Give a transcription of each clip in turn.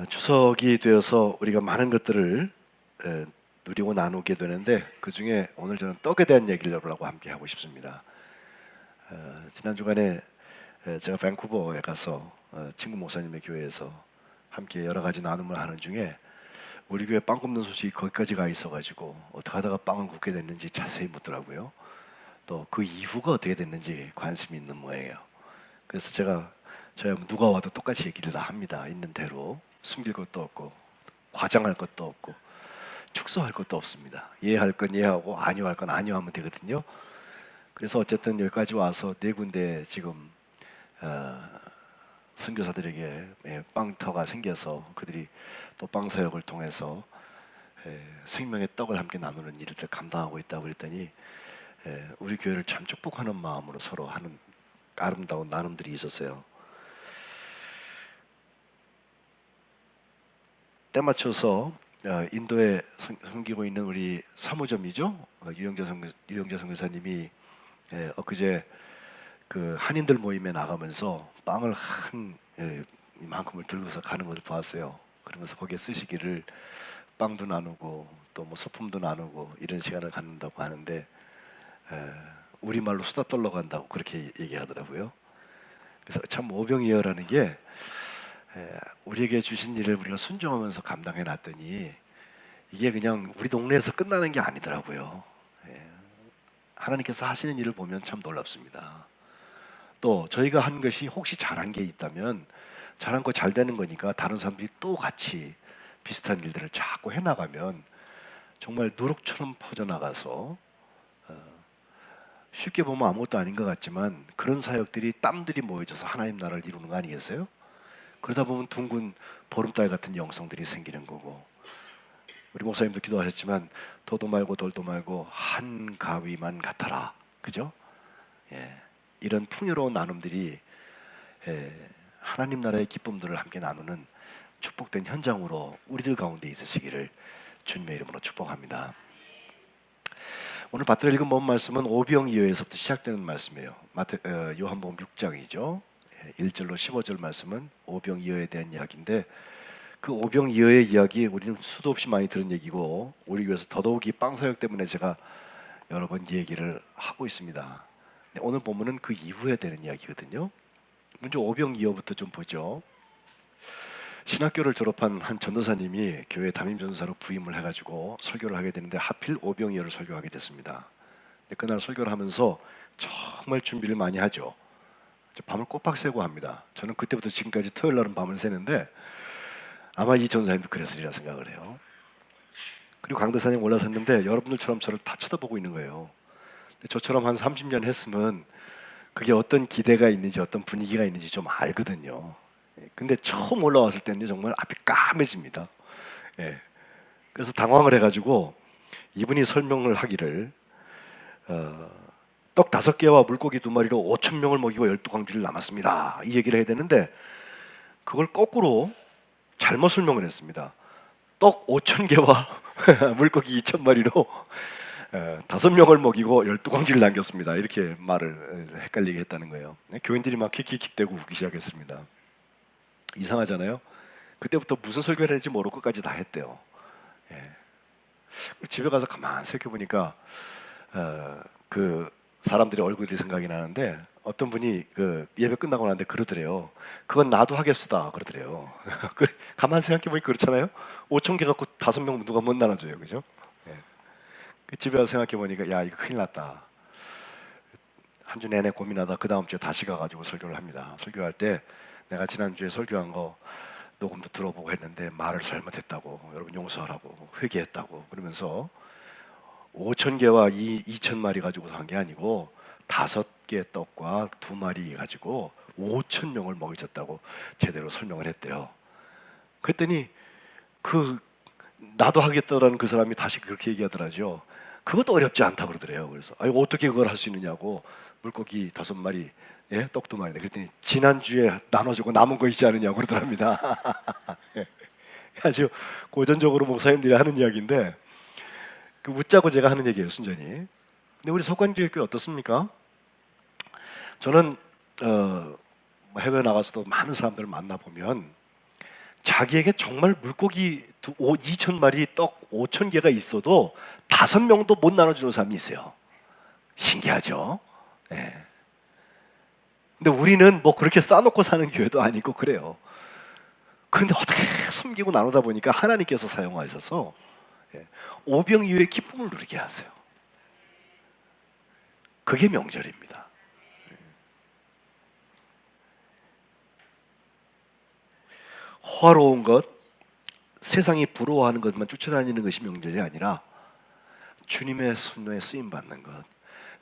추석이 되어서 우리가 많은 것들을 누리고 나누게 되는데 그 중에 오늘 저는 떡에 대한 얘기를 여러분하고 함께 하고 싶습니다. 지난 주간에 제가 밴쿠버에 가서 친구 목사님의 교회에서 함께 여러 가지 나눔을 하는 중에 우리 교회 빵 굽는 소식이 거기까지 가 있어가지고 어떻게 하다가 빵을 굽게 됐는지 자세히 묻더라고요. 또 그 이후가 어떻게 됐는지 관심이 있는 모양이에요. 그래서 제가 저야 누가 와도 똑같이 얘기를 다 합니다. 있는 대로 숨길 것도 없고 과장할 것도 없고 축소할 것도 없습니다. 이해할 건 이해하고 아니할 건 아니하면 되거든요. 그래서 어쨌든 여기까지 와서 네 군데 지금 선교사들에게 빵터가 생겨서 그들이 또 빵사역을 통해서 생명의 떡을 함께 나누는 일을 감당하고 있다고 그랬더니 우리 교회를 참 축복하는 마음으로 서로 하는 아름다운 나눔들이 있었어요. 때 맞춰서 인도에 섬기고 있는 우리 사무점이죠. 유영재 선교사님이 엊그제 그 한인들 모임에 나가면서 빵을 한 이만큼을 들고서 가는 것을 봤어요. 그러면서 거기에 쓰시기를 빵도 나누고 또 뭐 소품도 나누고 이런 시간을 갖는다고 하는데 우리말로 수다 떨러 간다고 그렇게 얘기하더라고요. 그래서 참 오병이어라는 게 우리에게 주신 일을 우리가 순종하면서 감당해 놨더니 이게 그냥 우리 동네에서 끝나는 게 아니더라고요. 하나님께서 하시는 일을 보면 참 놀랍습니다. 또 저희가 한 것이 혹시 잘한 게 있다면 잘한 거 잘 되는 거니까 다른 사람들이 또 같이 비슷한 일들을 자꾸 해나가면 정말 누룩처럼 퍼져나가서 쉽게 보면 아무것도 아닌 것 같지만 그런 사역들이 땀들이 모여져서 하나님 나라를 이루는 거 아니겠어요? 그러다 보면 둥근 보름달 같은 영성들이 생기는 거고, 우리 목사님도 기도하셨지만 도도 말고 돌도 말고 한 가위만 같아라, 그죠? 이런 풍요로운 나눔들이 하나님 나라의 기쁨들을 함께 나누는 축복된 현장으로 우리들 가운데 있으시기를 주님의 이름으로 축복합니다. 오늘 받들어 읽은 본 말씀은 오병이어에서부터 시작되는 말씀이에요. 요한복음 6장이죠. 1절로 15절 말씀은 오병이어에 대한 이야기인데, 그 오병이어의 이야기 우리는 수도 없이 많이 들은 얘기고 우리 교회에서 더더욱이 빵사역 때문에 제가 여러 번 얘기를 하고 있습니다. 오늘 본문은 그 이후에 되는 이야기거든요. 먼저 오병이어부터 좀 보죠. 신학교를 졸업한 한 전도사님이 교회 담임 전도사로 부임을 해가지고 설교를 하게 되는데 하필 오병이어를 설교하게 됐습니다. 근데 그날 설교를 하면서 정말 준비를 많이 하죠. 밤을 꼬박 새고 합니다. 저는 그때부터 지금까지 토요일 날은 밤을 새는데 아마 이 전사님도 그랬으리라 생각을 해요. 그리고 강대사님 올라섰는데 여러분들처럼 저를 다 쳐다보고 있는 거예요. 근데 저처럼 한 30년 했으면 그게 어떤 기대가 있는지 어떤 분위기가 있는지 좀 알거든요. 근데 처음 올라왔을 때는 정말 앞이 까매집니다. 그래서 당황을 해가지고 이분이 설명을 하기를 떡 5개와 물고기 2마리로 5,000명을 먹이고 12광주를 남았습니다, 이 얘기를 해야 되는데 그걸 거꾸로 잘못 설명을 했습니다. 떡 5,000개와 물고기 2,000마리로 5명을 먹이고 12광지를 남겼습니다, 이렇게 말을 헷갈리게 했다는 거예요. 교인들이 막 킥킥킥대고 웃기 시작했습니다. 이상하잖아요. 그때부터 무슨 설교를 했는지 모르고 끝까지 다 했대요. 집에 가서 가만 생각해보니까 그 사람들의 얼굴이 생각이 나는데 어떤 분이 그 예배 끝나고 나는데 그러더래요. 그건 나도 하겠수다 그러더래요. 가만 생각해보니까 그렇잖아요. 5,000개 갖고 5명 누가 못 나눠줘요, 그죠? 집에 와서 생각해보니까 야, 이거 큰일 났다. 한 주 내내 고민하다 그 다음 주에 다시 가가지고 설교를 합니다. 설교할 때 내가 지난주에 설교한 거 녹음도 들어보고 했는데 말을 잘못했다고, 여러분 용서하라고, 회개했다고 그러면서 5,000개와 2,000마리 가지고 한 게 아니고 5개 떡과 2마리 가지고 5,000명을 먹이셨다고 제대로 설명을 했대요. 그랬더니 그 나도 하겠다라는 그 사람이 다시 그렇게 얘기하더라죠. 그것도 어렵지 않다 그러더래요. 그래서 아니 어떻게 그걸 할 수 있느냐고, 물고기 5마리, 떡 2마리. 그랬더니 지난주에 나눠주고 남은 거 있지 않느냐고 그러더랍니다. 아주 고전적으로 목사님들이 하는 이야기인데 그 웃자고 제가 하는 얘기예요, 순전히. 근데 우리 석관교회 어떻습니까? 저는 해외 나가서도 많은 사람들을 만나보면 자기에게 정말 물고기 2,000마리 떡 5,000개가 있어도 5명도 못 나눠주는 사람이 있어요. 신기하죠? 예. 근데 우리는 뭐 그렇게 싸놓고 사는 교회도 아니고 그래요. 그런데 어떻게 섬기고 나누다 보니까 하나님께서 사용하셔서 오병 이후의 기쁨을 누리게 하세요. 그게 명절입니다. 호화로운 것, 세상이 부러워하는 것만 쫓아다니는 것이 명절이 아니라 주님의 손에 쓰임 받는 것,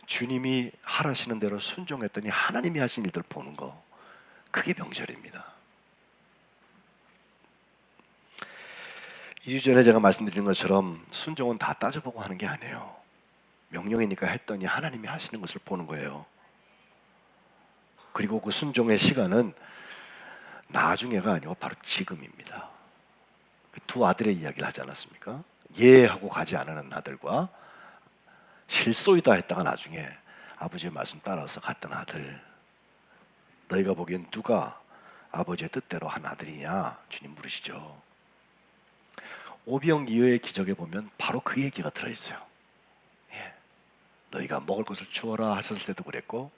주님이 하라시는 대로 순종했더니 하나님이 하신 일들 보는 거, 그게 명절입니다. 2주 전에 제가 말씀드린 것처럼 순종은 다 따져보고 하는 게 아니에요. 명령이니까 했더니 하나님이 하시는 것을 보는 거예요. 그리고 그 순종의 시간은 나중에가 아니고 바로 지금입니다. 두 아들의 이야기를 하지 않았습니까? 예 하고 가지 않은 아들과 실소이다 했다가 나중에 아버지의 말씀 따라서 갔던 아들. 너희가 보기엔 누가 아버지의 뜻대로 한 아들이냐? 주님 물으시죠. 오병이어의 기적에 보면 바로 그 얘기가 들어있어요. 예. 너희가 먹을 것을 주어라 하셨을 때도 그랬고,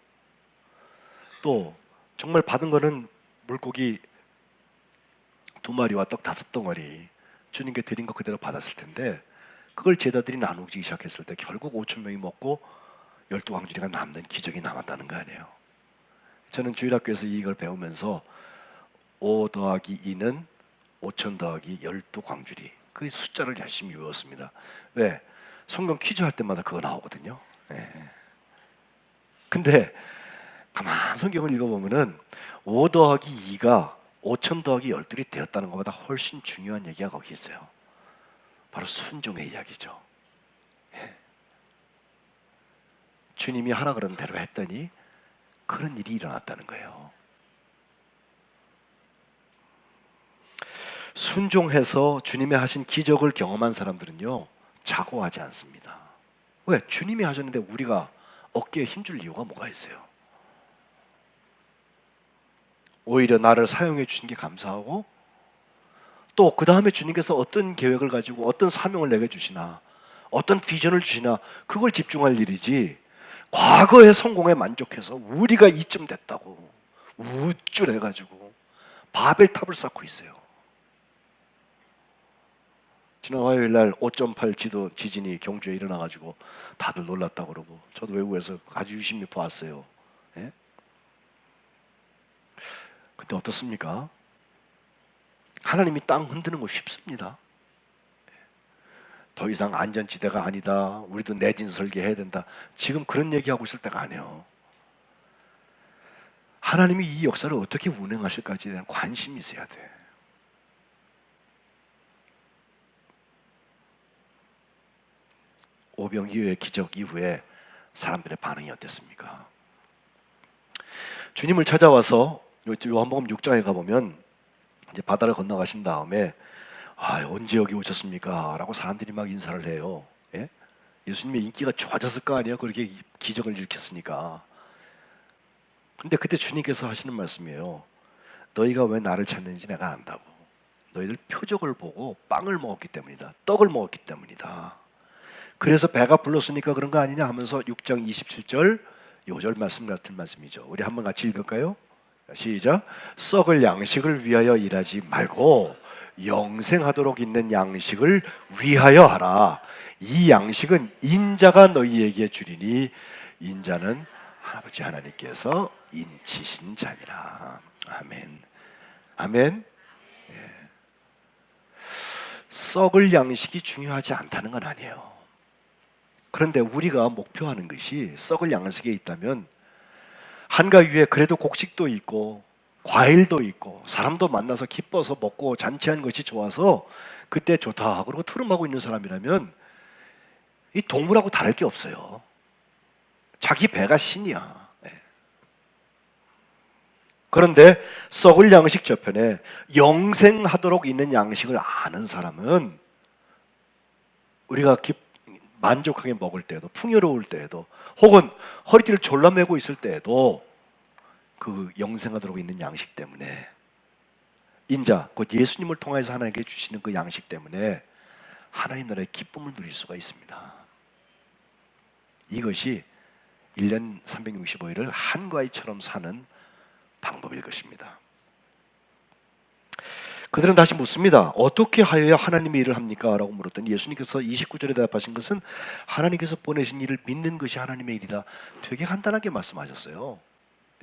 또 정말 받은 거는 물고기 2마리와 떡 5덩어리 주님께 드린 거 그대로 받았을 텐데, 그걸 제자들이 나누기 시작했을 때 결국 5,000명이 먹고 12광주리가 남는 기적이 남았다는 거 아니에요. 저는 주일학교에서 이걸 배우면서 5 더하기 2는 5,000 더하기 12광주리, 그 숫자를 열심히 외웠습니다. 왜? 성경 퀴즈 할 때마다 그거 나오거든요. 근데 가만 성경을 읽어보면은 5 더하기 2가 5,000 더하기 12이 되었다는 것보다 훨씬 중요한 얘기가 거기 있어요. 바로 순종의 이야기죠. 주님이 하라 그런 대로 했더니 그런 일이 일어났다는 거예요. 순종해서 주님의 하신 기적을 경험한 사람들은요, 자고하지 않습니다. 왜? 주님이 하셨는데 우리가 어깨에 힘줄 이유가 뭐가 있어요? 오히려 나를 사용해 주신 게 감사하고, 또 그 다음에 주님께서 어떤 계획을 가지고 어떤 사명을 내게 주시나, 어떤 비전을 주시나, 그걸 집중할 일이지, 과거의 성공에 만족해서 우리가 이쯤 됐다고 우쭐해가지고 바벨탑을 쌓고 있어요. 지난 화요일 날 5.8 지진이 경주에 일어나가지고 다들 놀랐다고 그러고, 저도 외국에서 아주 유심히 보았어요. 예? 근데 어떻습니까? 하나님이 땅 흔드는 거 쉽습니다. 더 이상 안전지대가 아니다, 우리도 내진 설계해야 된다, 지금 그런 얘기하고 있을 때가 아니에요. 하나님이 이 역사를 어떻게 운행하실까지에 대한 관심이 있어야 돼. 오병이어의 기적 이후에 사람들의 반응이 어땠습니까? 주님을 찾아와서 요한복음 6장에 가보면 이제 바다를 건너가신 다음에 언제 여기 오셨습니까? 라고 사람들이 막 인사를 해요. 예? 예수님의 인기가 좋아졌을 거 아니에요? 그렇게 기적을 일으켰으니까. 근데 그때 주님께서 하시는 말씀이에요. 너희가 왜 나를 찾는지 내가 안다고. 너희들 표적을 보고 빵을 먹었기 때문이다, 떡을 먹었기 때문이다. 그래서 배가 불렀으니까 그런 거 아니냐 하면서 6장 27절 요절 말씀 같은 말씀이죠. 우리 한번 같이 읽을까요? 시작. 썩을 양식을 위하여 일하지 말고 영생하도록 있는 양식을 위하여 하라. 이 양식은 인자가 너희에게 주리니 인자는 아버지 하나님께서 인치신 자니라. 아멘. 아멘. 썩을 양식이 중요하지 않다는 건 아니에요. 그런데 우리가 목표하는 것이 썩을 양식에 있다면 한가위에 그래도 곡식도 있고 과일도 있고 사람도 만나서 기뻐서 먹고 잔치하는 것이 좋아서 그때 좋다 그러고 트름하고 있는 사람이라면 이 동물하고 다를 게 없어요. 자기 배가 신이야. 그런데 썩을 양식 저편에 영생하도록 있는 양식을 아는 사람은 우리가 만족하게 먹을 때에도, 풍요로울 때에도, 혹은 허리띠를 졸라매고 있을 때에도 그 영생하도록 있는 양식 때문에 인자, 곧 예수님을 통해서 하나님께 주시는 그 양식 때문에 하나님 나라의 기쁨을 누릴 수가 있습니다. 이것이 1년 365일을 한과이처럼 사는 방법일 것입니다. 그들은 다시 묻습니다. 어떻게 하여야 하나님의 일을 합니까? 라고 물었더니 예수님께서 29절에 대답하신 것은 하나님께서 보내신 일을 믿는 것이 하나님의 일이다. 되게 간단하게 말씀하셨어요.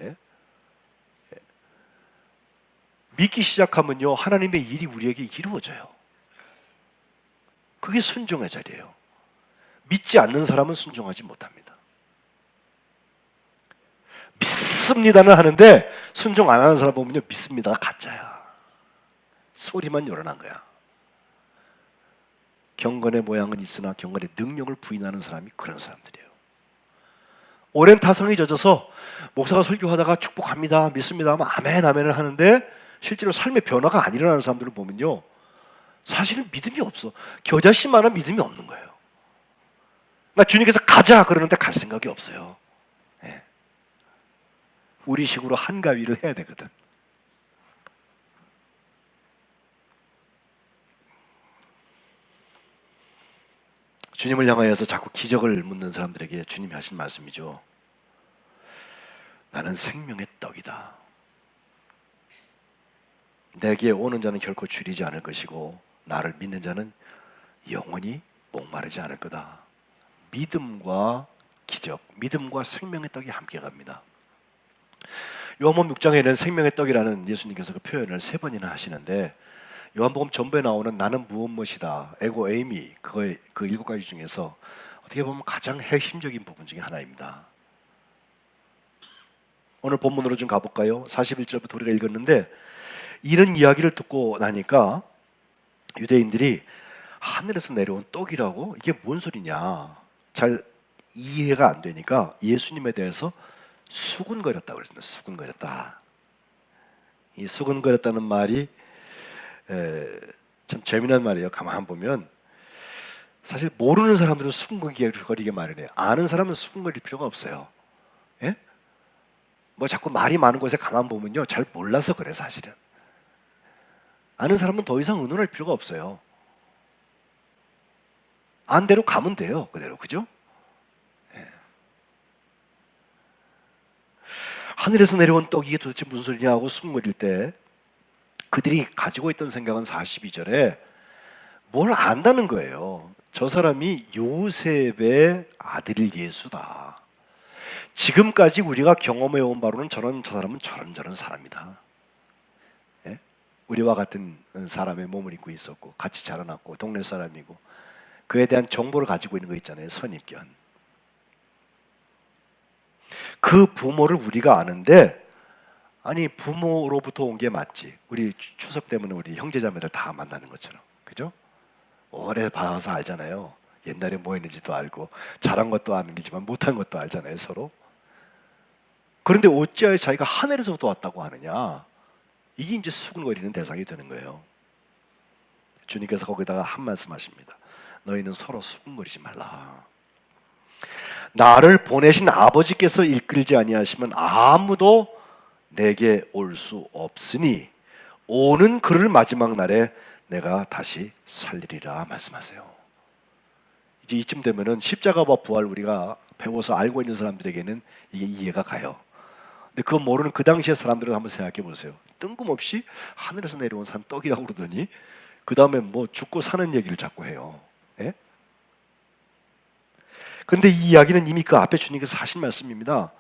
예? 믿기 시작하면요, 하나님의 일이 우리에게 이루어져요. 그게 순종의 자리예요. 믿지 않는 사람은 순종하지 못합니다. 믿습니다는 하는데 순종 안 하는 사람 보면요, 믿습니다가 가짜야. 소리만 요란한 거야. 경건의 모양은 있으나 경건의 능력을 부인하는 사람이 그런 사람들이에요. 오랜 타성이 젖어서 목사가 설교하다가 축복합니다, 믿습니다 하면 아멘 아멘을 하는데 실제로 삶의 변화가 안 일어나는 사람들을 보면요, 사실은 믿음이 없어. 겨자씨만한 믿음이 없는 거예요. 나 주님께서 가자 그러는데 갈 생각이 없어요. 네. 우리식으로 한가위를 해야 되거든. 주님을 향하여서 자꾸 기적을 묻는 사람들에게 주님이 하신 말씀이죠. 나는 생명의 떡이다. 내게 오는 자는 결코 줄이지 않을 것이고 나를 믿는 자는 영원히 목마르지 않을 거다. 믿음과 기적, 믿음과 생명의 떡이 함께 갑니다. 요한복음 6장에는 생명의 떡이라는 예수님께서 그 표현을 3번이나 하시는데 요한복음 전부에 나오는 나는 무엇이다, 에고 에이미, 그거의 그 7가지 중에서 어떻게 보면 가장 핵심적인 부분 중에 하나입니다. 오늘 본문으로 좀 가볼까요? 41절부터 우리가 읽었는데 이런 이야기를 듣고 나니까 유대인들이 하늘에서 내려온 떡이라고? 이게 뭔 소리냐? 잘 이해가 안 되니까 예수님에 대해서 수군거렸다고 그랬습니다. 수군거렸다. 이 수군거렸다는 말이 참 재미난 말이에요. 가만 보면 사실 모르는 사람들은 수군거리게 마련해요. 아는 사람은 수군거릴 필요가 없어요. 예? 뭐 자꾸 말이 많은 곳에 가만 보면요, 잘 몰라서 그래. 사실은 아는 사람은 더 이상 의논할 필요가 없어요. 안 대로 가면 돼요. 그대로. 그죠? 예. 하늘에서 내려온 떡이 이게 도대체 무슨 소리냐 하고 수군거릴 때 그들이 가지고 있던 생각은 42절에 뭘 안다는 거예요. 저 사람이 요셉의 아들일 예수다. 지금까지 우리가 경험해온 바로는 저 사람은 저런 사람이다. 예? 우리와 같은 사람의 몸을 입고 있었고 같이 자라났고 동네 사람이고 그에 대한 정보를 가지고 있는 거 있잖아요. 선입견. 그 부모를 우리가 아는데 아니 부모로부터 온 게 맞지. 우리 추석 때문에 우리 형제자매들 다 만나는 것처럼. 그죠? 오래 봐서 알잖아요. 옛날에 뭐 했는지도 알고 잘한 것도 아는지만 못한 것도 알잖아요. 서로. 그런데 어찌하여 자기가 하늘에서부터 왔다고 하느냐. 이게 이제 수군거리는 대상이 되는 거예요. 주님께서 거기다가 한 말씀 하십니다. 너희는 서로 수군거리지 말라. 나를 보내신 아버지께서 이끌지 아니하시면 아무도 내게 올 수 없으니 오는 그를 마지막 날에 내가 다시 살리리라 말씀하세요. 이제 이쯤 되면은 십자가와 부활 우리가 배워서 알고 있는 사람들에게는 이게 이해가 가요. 근데 그거 모르는 그 당시의 사람들은 한번 생각해 보세요. 뜬금없이 하늘에서 내려온 산 떡이라고 그러더니 그 다음에 뭐 죽고 사는 얘기를 자꾸 해요. 예? 그런데 이 이야기는 이미 그 앞에 주님께서 하신 말씀입니다.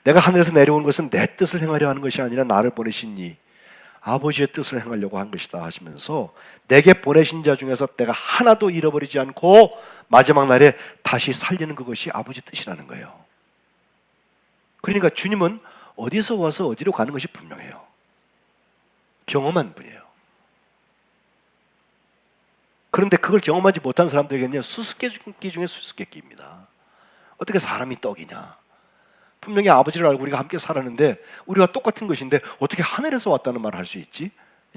내가 하늘에서 내려온 것은 내 뜻을 행하려 하는 것이 아니라 나를 보내신 이 아버지의 뜻을 행하려고 한 것이다 하시면서 내게 보내신 자 중에서 내가 하나도 잃어버리지 않고 마지막 날에 다시 살리는 그것이 아버지 뜻이라는 거예요. 그러니까 주님은 어디서 와서 어디로 가는 것이 분명해요. 경험한 분이에요. 그런데 그걸 경험하지 못한 사람들에게는요, 수수께끼 중에 수수께끼입니다. 어떻게 사람이 떡이냐? 분명히 아버지를 알고 우리가 함께 살았는데 우리와 똑같은 것인데 어떻게 하늘에서 왔다는 말을 할 수 있지?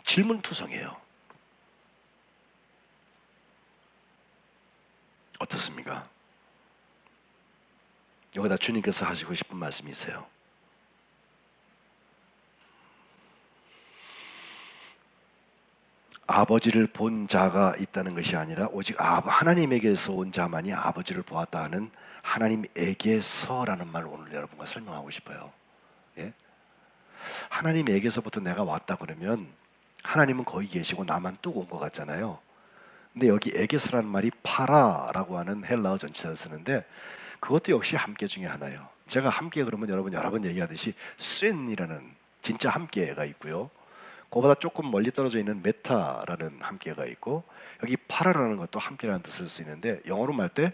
질문투성이에요. 어떻습니까? 여기다 주님께서 하시고 싶은 말씀이 있어요. 아버지를 본 자가 있다는 것이 아니라 오직 하나님에게서 온 자만이 아버지를 보았다 하는 하나님에게서라는 말을 오늘 여러분과 설명하고 싶어요. 예? 하나님에게서부터 내가 왔다 그러면 하나님은 거기 계시고 나만 뚝 온 것 같잖아요. 근데 여기 에게서라는 말이 파라라고 하는 헬라어 전치사를 쓰는데 그것도 역시 함께 중에 하나예요. 제가 함께 그러면 여러분 여러 번 얘기하듯이 쐰이라는 진짜 함께가 있고요. 그보다 조금 멀리 떨어져 있는 메타라는 함께가 있고 여기 파라라는 것도 함께라는 뜻을 쓸 수 있는데 영어로 말 때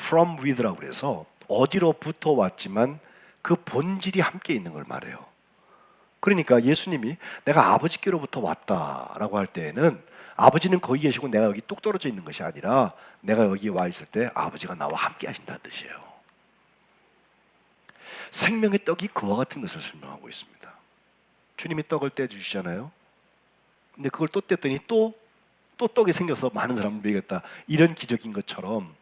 from with라고 그래서 어디로부터 왔지만 그 본질이 함께 있는 걸 말해요. 그러니까 예수님이 내가 아버지께로부터 왔다라고 할 때에는 아버지는 거기 계시고 내가 여기 뚝 떨어져 있는 것이 아니라 내가 여기 와 있을 때 아버지가 나와 함께 하신다는 뜻이에요. 생명의 떡이 그와 같은 것을 설명하고 있습니다. 주님이 떡을 떼주시잖아요. 근데 그걸 또 뗐더니 또 떡이 생겨서 많은 사람을 먹였다. 이런 기적인 것처럼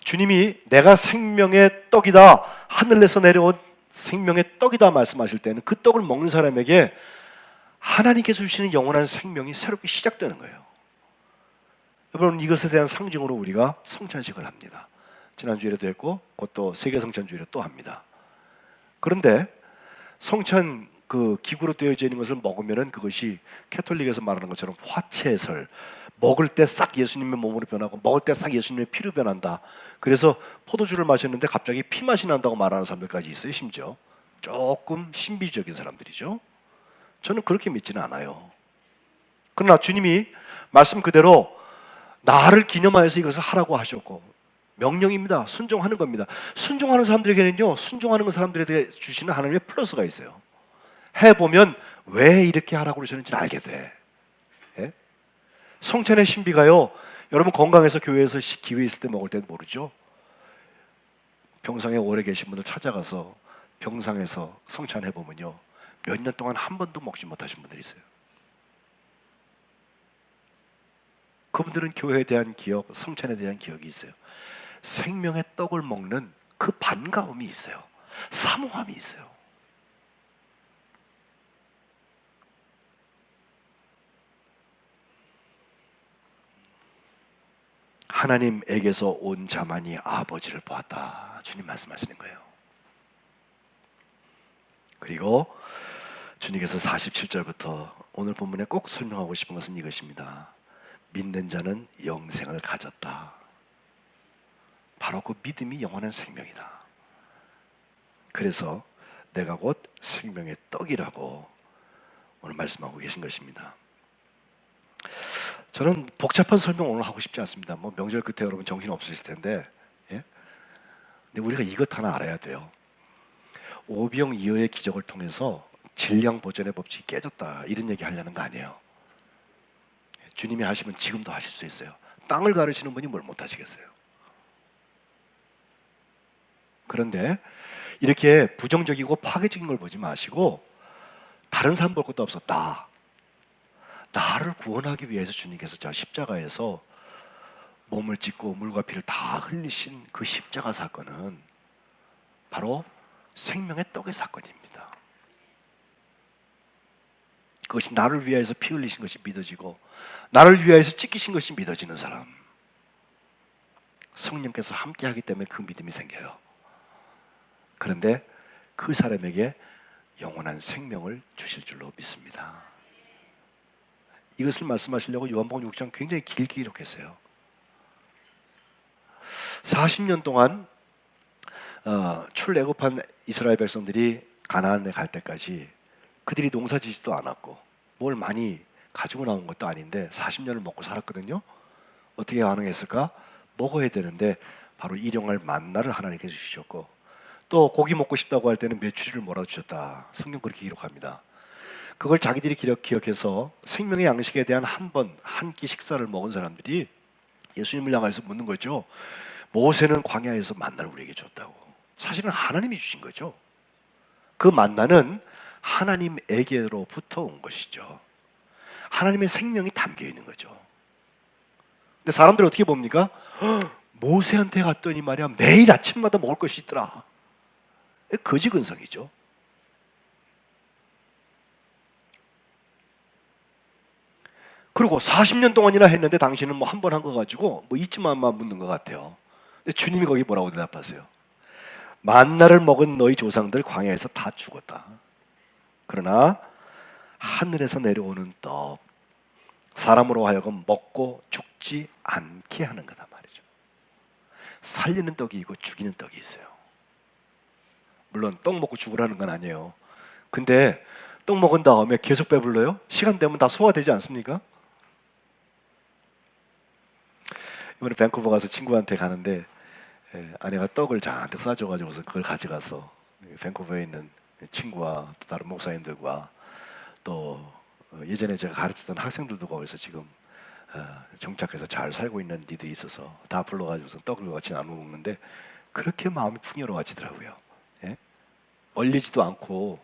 주님이 내가 생명의 떡이다, 하늘에서 내려온 생명의 떡이다 말씀하실 때는 그 떡을 먹는 사람에게 하나님께서 주시는 영원한 생명이 새롭게 시작되는 거예요. 여러분, 이것에 대한 상징으로 우리가 성찬식을 합니다. 지난주에도 했고 곧 또 세계성찬주일에 또 합니다. 그런데 성찬 그 기구로 되어져 있는 것을 먹으면은 그것이 캐톨릭에서 말하는 것처럼 화채설, 먹을 때 싹 예수님의 몸으로 변하고 먹을 때 싹 예수님의 피로 변한다. 그래서 포도주를 마셨는데 갑자기 피 맛이 난다고 말하는 사람들까지 있어요. 심지어 조금 신비적인 사람들이죠. 저는 그렇게 믿지는 않아요. 그러나 주님이 말씀 그대로 나를 기념하여서 이것을 하라고 하셨고 명령입니다. 순종하는 겁니다. 순종하는 사람들에게는요, 순종하는 사람들에게 주시는 하나님의 플러스가 있어요. 해보면 왜 이렇게 하라고 그러셨는지 알게 돼. 예? 성찬의 신비가요, 여러분 건강해서 교회에서 기회 있을 때 먹을 때는 모르죠. 병상에 오래 계신 분들 찾아가서 병상에서 성찬해보면요, 몇 년 동안 한 번도 먹지 못하신 분들이 있어요. 그분들은 교회에 대한 기억, 성찬에 대한 기억이 있어요. 생명의 떡을 먹는 그 반가움이 있어요. 사모함이 있어요. 하나님에게서 온 자만이 아버지를 보았다. 주님 말씀하시는 거예요. 그리고 주님께서 47절부터 오늘 본문에 꼭 설명하고 싶은 것은 이것입니다. 믿는 자는 영생을 가졌다. 바로 그 믿음이 영원한 생명이다. 그래서 내가 곧 생명의 떡이라고 오늘 말씀하고 계신 것입니다. 저는 복잡한 설명 오늘 하고 싶지 않습니다. 뭐 명절 끝에 여러분 정신 없으실 텐데, 예? 근데 우리가 이것 하나 알아야 돼요. 오병이어의 기적을 통해서 질량 보존의 법칙이 깨졌다, 이런 얘기 하려는 거 아니에요. 주님이 하시면 지금도 하실 수 있어요. 땅을 가르치는 분이 뭘 못하시겠어요. 그런데 이렇게 부정적이고 파괴적인 걸 보지 마시고 다른 사람 볼 것도 없었다. 나를 구원하기 위해서 주님께서 저 십자가에서 몸을 찢고 물과 피를 다 흘리신 그 십자가 사건은 바로 생명의 떡의 사건입니다. 그것이 나를 위하여서 피 흘리신 것이 믿어지고 나를 위하여서 찢기신 것이 믿어지는 사람, 성령께서 함께 하기 때문에 그 믿음이 생겨요. 그런데 그 사람에게 영원한 생명을 주실 줄로 믿습니다. 이것을 말씀하시려고 요한복음 6장 굉장히 길게 기록했어요. 40년 동안 출애굽한 이스라엘 백성들이 가나안에 갈 때까지 그들이 농사지지도 않았고 뭘 많이 가지고 나온 것도 아닌데 40년을 먹고 살았거든요. 어떻게 가능했을까? 먹어야 되는데 바로 일용할 만나를 하나님께서 주셨고, 또 고기 먹고 싶다고 할 때는 메추리를 몰아주셨다. 성경 그렇게 기록합니다. 그걸 자기들이 기억해서 생명의 양식에 대한 한 끼 식사를 먹은 사람들이 예수님을 향해서 묻는 거죠. 모세는 광야에서 만나를 우리에게 줬다고. 사실은 하나님이 주신 거죠. 그 만나는 하나님에게로부터 온 것이죠. 하나님의 생명이 담겨 있는 거죠. 근데 사람들 어떻게 봅니까? 모세한테 갔더니 말이야 매일 아침마다 먹을 것이 있더라. 거지 근성이죠. 그리고 40년 동안이나 했는데 당신은 뭐 한 번 한 거 가지고 뭐 이쯤만 묻는 것 같아요. 근데 주님이 거기 뭐라고 대답하세요? 만나를 먹은 너희 조상들 광야에서 다 죽었다. 그러나 하늘에서 내려오는 떡, 사람으로 하여금 먹고 죽지 않게 하는 거다 말이죠. 살리는 떡이 있고 죽이는 떡이 있어요. 물론 떡 먹고 죽으라는 건 아니에요. 근데 떡 먹은 다음에 계속 배불러요? 시간 되면 다 소화되지 않습니까? 이번에 밴쿠버 가서 친구한테 가는데 아내가 떡을 잔뜩 싸줘가지고서 그걸 가져가서 밴쿠버에 있는 친구와 또 다른 목사님들과 또 예전에 제가 가르치던 학생들도 거기서 지금 정착해서 잘 살고 있는 이들이 있어서 다 불러가지고서 떡을 같이 나눠 먹는데 그렇게 마음이 풍요로워지더라고요. 예? 얼리지도 않고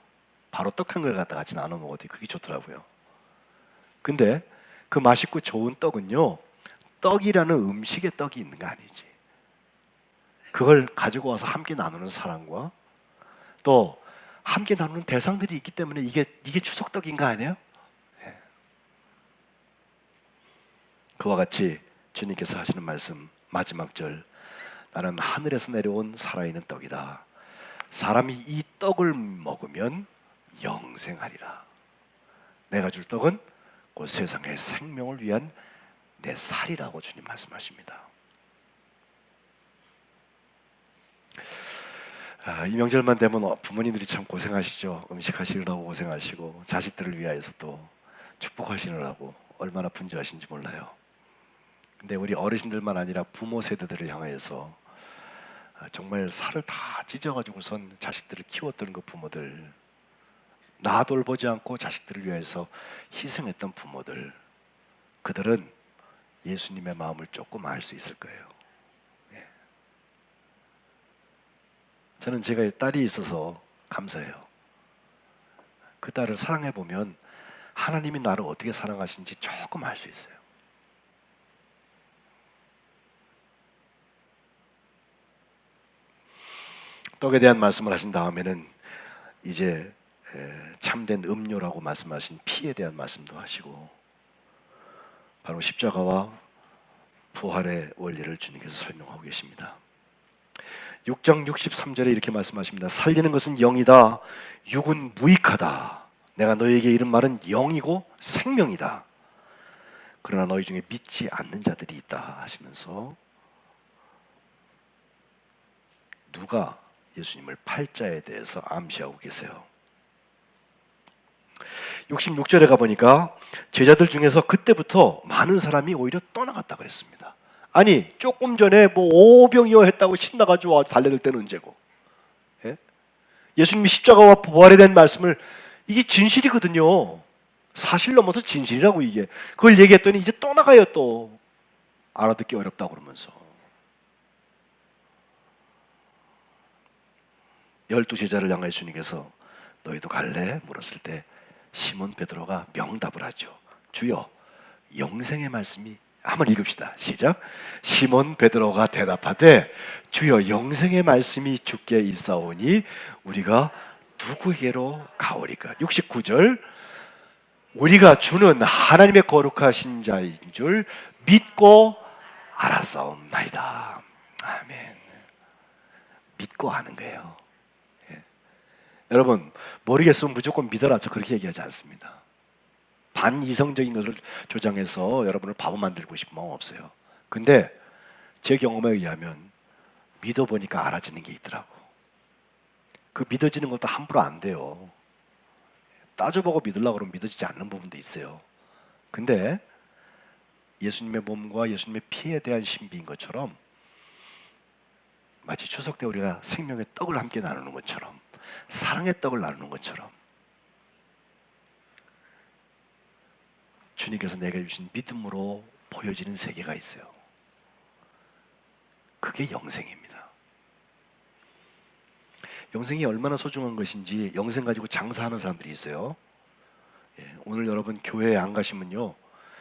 바로 떡 한 그릇 갖다 같이 나눠 먹어도 그렇게 좋더라고요. 근데 그 맛있고 좋은 떡은요, 떡이라는 음식의 떡이 있는 거 아니지. 그걸 가지고 와서 함께 나누는 사랑과 또 함께 나누는 대상들이 있기 때문에 이게 추석떡인 거 아니에요? 네. 그와 같이 주님께서 하시는 말씀 마지막 절, 나는 하늘에서 내려온 살아있는 떡이다. 사람이 이 떡을 먹으면 영생하리라. 내가 줄 떡은 곧 세상의 생명을 위한 내 살이라고 주님 말씀하십니다. 이 명절만 되면 부모님들이 참 고생하시죠. 음식 하시느라고 고생하시고 자식들을 위하여서 또 축복하시느라고 얼마나 분주하신지 몰라요. 근데 우리 어르신들만 아니라 부모 세대들을 향하여서 정말 살을 다 찢어가지고선 자식들을 키웠던 그 부모들, 나 돌보지 않고 자식들을 위해서 희생했던 부모들, 그들은 예수님의 마음을 조금 알 수 있을 거예요. 네. 저는 제가 딸이 있어서 감사해요. 그 딸을 사랑해 보면 하나님이 나를 어떻게 사랑하신지 조금 알 수 있어요. 떡에 대한 말씀을 하신 다음에는 이제 참된 음료라고 말씀하신 피에 대한 말씀도 하시고 바로 십자가와 부활의 원리를 주님께서 설명하고 계십니다. 6장 63절에 이렇게 말씀하십니다. 살리는 것은 영이다. 육은 무익하다. 내가 너희에게 이른 말은 영이고 생명이다. 그러나 너희 중에 믿지 않는 자들이 있다 하시면서 누가 예수님을 팔자에 대해서 암시하고 계세요. 66절에 가보니까 제자들 중에서 그때부터 많은 사람이 오히려 떠나갔다 그랬습니다. 아니 조금 전에 뭐 오병이어 했다고 신나가지고 달려들 때는 언제고, 예? 예수님이 십자가와 부활에 대한 말씀을, 이게 진실이거든요. 사실 넘어서 진실이라고. 이게 그걸 얘기했더니 이제 떠나가요. 또 알아듣기 어렵다고 그러면서 12제자를 향해 주님께서 너희도 갈래? 물었을 때 시몬 베드로가 명답을 하죠. 주여, 영생의 말씀이, 한번 읽읍시다. 시작. 시몬 베드로가 대답하되 주여, 영생의 말씀이 주께 있사오니 우리가 누구에게로 가오리까? 69절, 우리가 주는 하나님의 거룩하신 자인 줄 믿고 알았사옵나이다. 아멘. 믿고 아는 거예요. 여러분, 모르겠으면 무조건 믿어라, 저 그렇게 얘기하지 않습니다. 반이성적인 것을 조장해서 여러분을 바보 만들고 싶은 마음 없어요. 근데 제 경험에 의하면 믿어보니까 알아지는 게 있더라고. 그 믿어지는 것도 함부로 안 돼요. 따져보고 믿으려고 그러면 믿어지지 않는 부분도 있어요. 근데 예수님의 몸과 예수님의 피에 대한 신비인 것처럼, 마치 추석 때 우리가 생명의 떡을 함께 나누는 것처럼, 사랑의 떡을 나누는 것처럼 주님께서 내게 주신 믿음으로 보여지는 세계가 있어요. 그게 영생입니다. 영생이 얼마나 소중한 것인지 영생 가지고 장사하는 사람들이 있어요. 오늘 여러분 교회에 안 가시면요,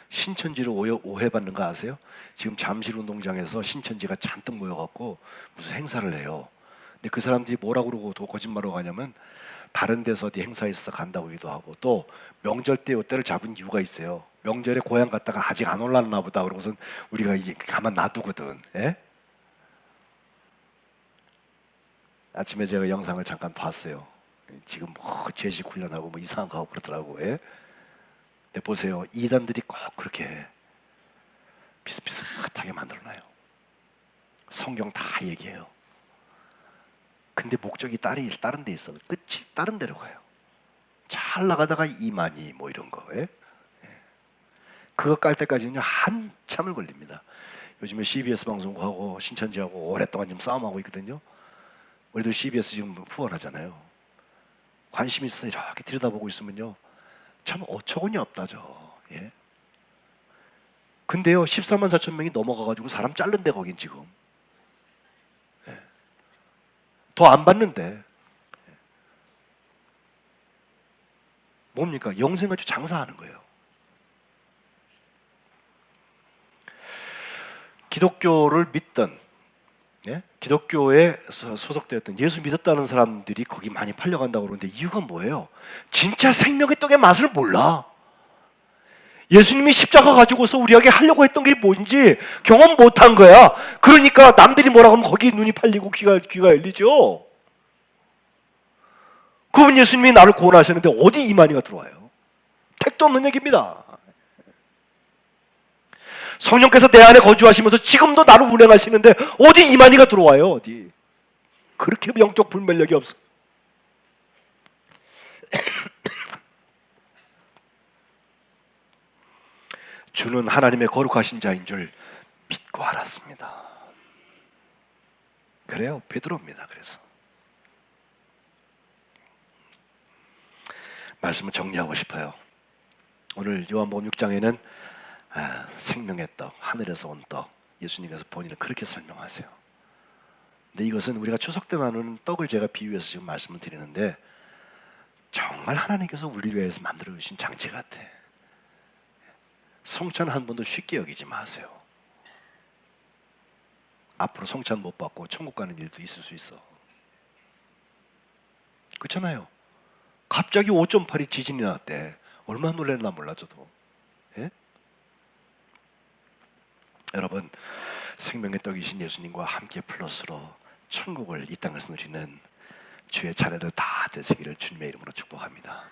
신천지로 오해받는 거 아세요? 지금 잠실 운동장에서 신천지가 잔뜩 모여갖고 무슨 행사를 해요. 근데 그 사람들이 뭐라고 그러고 또 거짓말하고 가냐면 다른 데서 어디 행사에 있어 간다고 하기도 하고, 또 명절 때 이때를 잡은 이유가 있어요. 명절에 고향 갔다가 아직 안 올랐나 보다 그러고선 우리가 이제 가만 놔두거든. 예? 아침에 제가 영상을 잠깐 봤어요. 지금 뭐 제식 훈련하고 뭐 이상한 거 하고 그러더라고. 예? 근데 보세요. 이단들이 꼭 그렇게 비슷비슷하게 만들어놔요. 성경 다 얘기해요. 근데 목적이 다른 데 있어. 끝이 다른 데로 가요. 잘 나가다가 이만희 뭐 이런 거. 예? 그거 깔 때까지는 한참을 걸립니다. 요즘에 CBS 방송하고 신천지하고 오랫동안 지금 싸움하고 있거든요. 우리도 CBS 지금 후원하잖아요. 관심 있어 이렇게 들여다보고 있으면요, 참 어처구니 없다죠. 예? 근데요, 14만 4천 명이 넘어가가지고 사람 자른데 거긴 지금 더 안 받는데 뭡니까? 영생 가지고 장사하는 거예요. 기독교를 믿던, 예? 기독교에 소속되었던, 예수 믿었다는 사람들이 거기 많이 팔려간다고 그러는데 이유가 뭐예요? 진짜 생명의 떡의 맛을 몰라. 예수님이 십자가 가지고서 우리에게 하려고 했던 게 뭔지 경험 못한 거야. 그러니까 남들이 뭐라고 하면 거기 눈이 팔리고 귀가 열리죠. 그분 예수님이 나를 구원하셨는데 어디 이만희가 들어와요? 택도 없는 얘기입니다. 성령께서 내 안에 거주하시면서 지금도 나를 운행하시는데 어디 이만희가 들어와요? 어디? 그렇게 영적 불멸력이 없어. 주는 하나님의 거룩하신 자인 줄 믿고 알았습니다. 그래요, 베드로입니다. 그래서 말씀을 정리하고 싶어요. 오늘 요한복음 6장에는 생명의 떡, 하늘에서 온 떡, 예수님께서 본인은 그렇게 설명하세요. 근데 이것은 우리가 추석 때 나누는 떡을 제가 비유해서 지금 말씀을 드리는데 정말 하나님께서 우리를 위해서 만들어 주신 장치 같아. 성찬 한 번도 쉽게 여기지 마세요. 앞으로 성찬 못 받고 천국 가는 일도 있을 수 있어. 그렇잖아요. 갑자기 5.8이 지진이 났대. 얼마나 놀랐나 몰라 저도. 예? 여러분, 생명의 떡이신 예수님과 함께 플러스로 천국을 이 땅에서 누리는 주의 자녀들 다 되시기를 주님의 이름으로 축복합니다.